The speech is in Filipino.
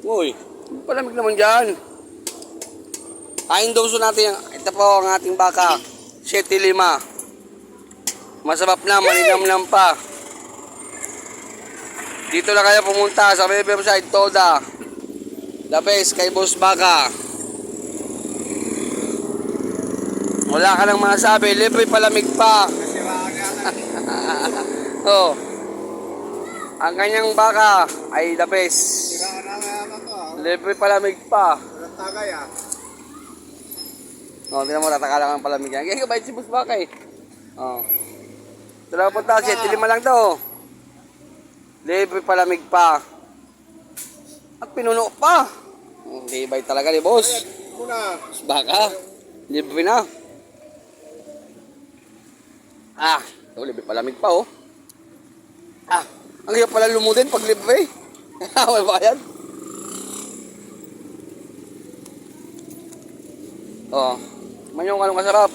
Uy, palamig naman dyan. Kain daw natin. Ito po ang ating baka. 7.5. Masarap na, maninamnam pa. Dito na kayo pumunta sa Riverside Toda. The best kay Boss Baka. Wala ka nang masabi, libre palamig pa. Oh. Ang kanyang baka ay the best. Libre palamig pa. Oh, hindi na mo tataka lang ang palamig yan. Kaya kabait si Boss Baka eh. Oh. Ito lang punta, 7.5 lang to. Libre palamig pa. At pinuno pa. Libay talaga ni Boss. Boss Baka. Libre na. Ito libre palamig pa oh. Ang hirap pala lumudin pag libre. Wala ba yan? Oh. Manyong anong kasarap.